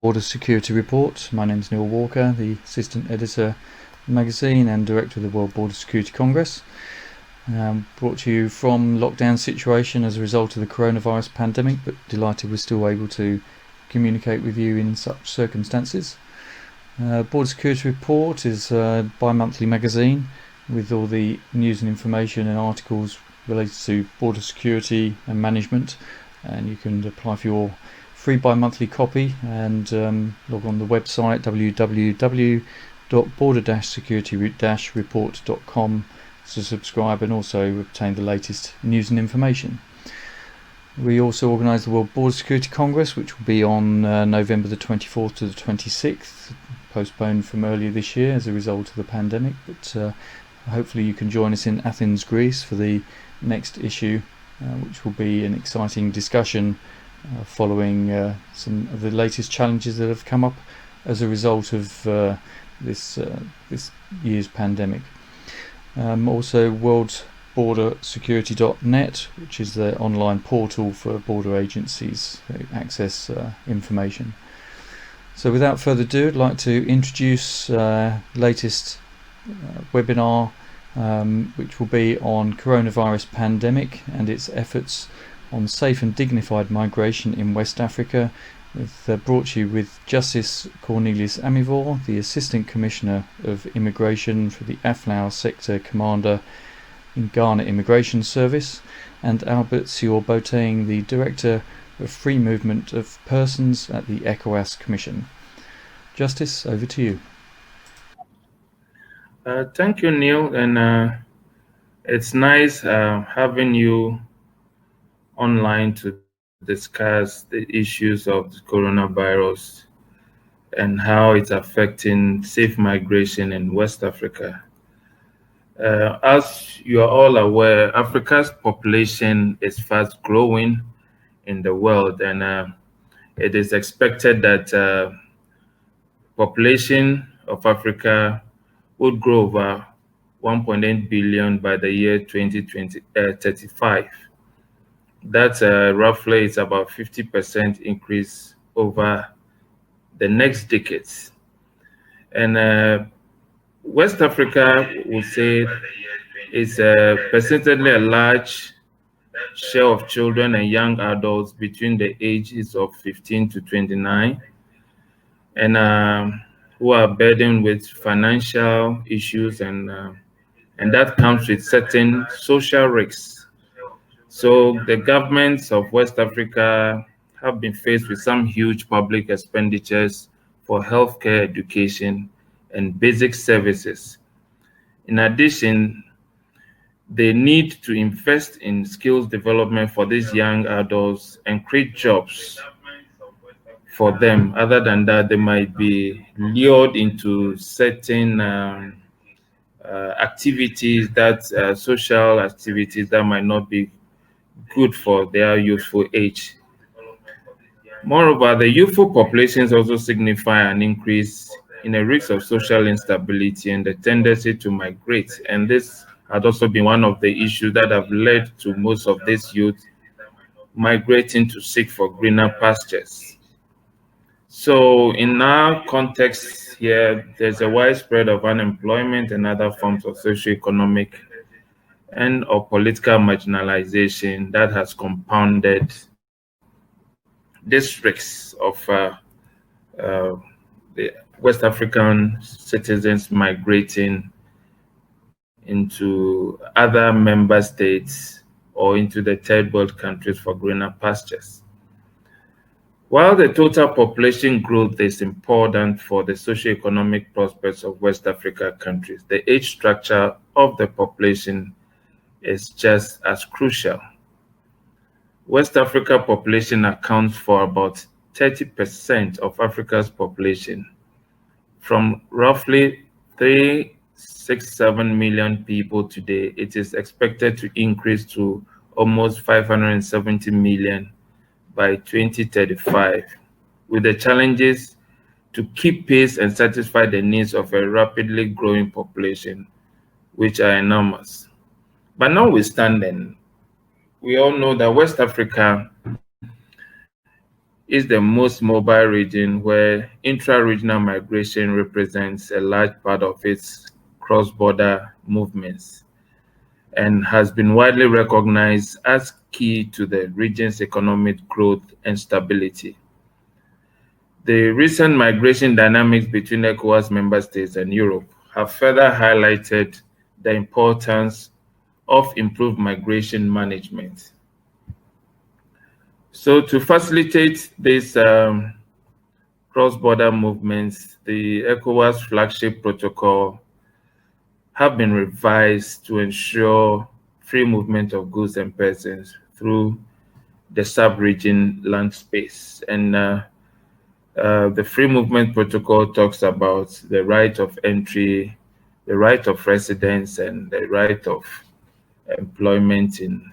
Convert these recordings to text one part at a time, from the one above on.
Border Security Report. My name is Neil Walker, the Assistant Editor of the magazine and Director of the World Border Security Congress. Brought to you from lockdown situation as a result of the coronavirus pandemic, but delighted we're still able to communicate with you in such circumstances. Border Security Report is a bi-monthly magazine with all the news and information and articles related to border security and management, and you can apply for your free bi-monthly copy and log on the website www.border-security-report.com to subscribe and also obtain the latest news and information. We also organise the World Border Security Congress, which will be on November the 24th to the 26th, postponed from earlier this year as a result of the pandemic, but hopefully you can join us in Athens, Greece for the next issue, which will be an exciting discussion following some of the latest challenges that have come up as a result of this year's pandemic. Also worldbordersecurity.net, which is the online portal for border agencies to access information. So without further ado, I'd like to introduce latest webinar which will be on coronavirus pandemic and its efforts on safe and dignified migration in West Africa, brought to you with Justice Cornelius Amivor, the Assistant Commissioner of Immigration for the Aflao Sector Commander in Ghana Immigration Service, and Albert Sior Boateng, the Director of Free Movement of Persons at the ECOWAS Commission. Justice, over to you. Thank you, Neil, and it's nice having you online to discuss the issues of the coronavirus and how it's affecting safe migration in West Africa. As you are all aware, Africa's population is fast growing in the world, and it is expected that population of Africa would grow over 1.8 billion by the year 2035. That's roughly it's about 50% increase over the next decades. And West Africa would say is percentually a large share of children and young adults between the ages of 15 to 29, and who are burdened with financial issues, and that comes with certain social risks. So the governments of West Africa have been faced with some huge public expenditures for healthcare, education, and basic services. In addition, they need to invest in skills development for these young adults and create jobs for them. Other than that, they might be lured into certain activities, social activities that might not be good for their youthful age. Moreover, the youthful populations also signify an increase in a risk of social instability and the tendency to migrate. And this had also been one of the issues that have led to most of this youth migrating to seek for greener pastures. So in our context here, there's a widespread of unemployment and other forms of socioeconomic and or political marginalization that has compounded this risk of the West African citizens migrating into other member states or into the third world countries for greener pastures. While the total population growth is important for the socioeconomic prospects of West Africa countries, the age structure of the population is just as crucial. West Africa population accounts for about 30% of Africa's population, from roughly 367 million people today. It is expected to increase to almost 570 million by 2035, with the challenges to keep pace and satisfy the needs of a rapidly growing population, which are enormous. But notwithstanding, we all know that West Africa is the most mobile region, where intra-regional migration represents a large part of its cross-border movements and has been widely recognized as key to the region's economic growth and stability. The recent migration dynamics between ECOWAS member states and Europe have further highlighted the importance of improved migration management. So to facilitate these cross-border movements, the ECOWAS flagship protocol have been revised to ensure free movement of goods and persons through the sub-region land space. And the free movement protocol talks about the right of entry, the right of residence, and the right of employment in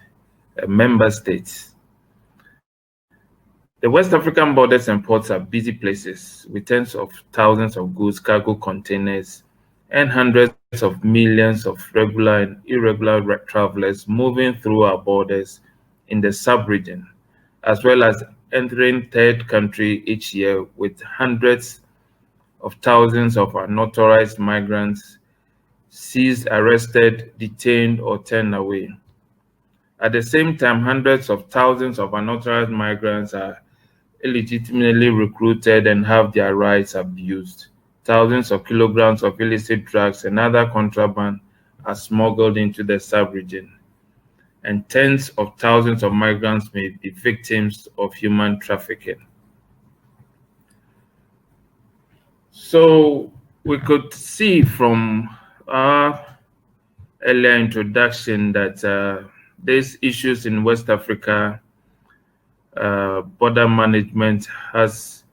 member states. The West African borders and ports are busy places with tens of thousands of goods, cargo containers, and hundreds of millions of regular and irregular travelers moving through our borders in the sub-region, as well as entering third country each year, with hundreds of thousands of unauthorized migrants seized, arrested, detained, or turned away. At the same time, hundreds of thousands of unauthorized migrants are illegitimately recruited and have their rights abused. Thousands of kilograms of illicit drugs and other contraband are smuggled into the sub-region, and tens of thousands of migrants may be victims of human trafficking. So we could see from our earlier introduction that these issues in West Africa, border management has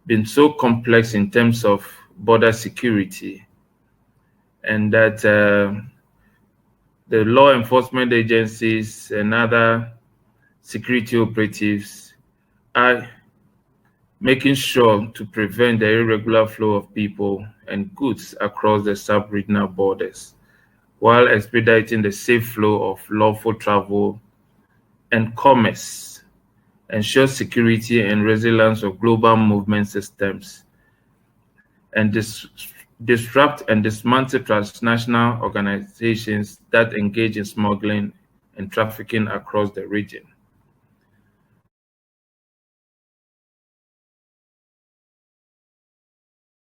been so complex in terms of border security, and that the law enforcement agencies and other security operatives are making sure to prevent the irregular flow of people and goods across the sub-regional borders, while expediting the safe flow of lawful travel and commerce, ensure security and resilience of global movement systems, and disrupt and dismantle transnational organizations that engage in smuggling and trafficking across the region.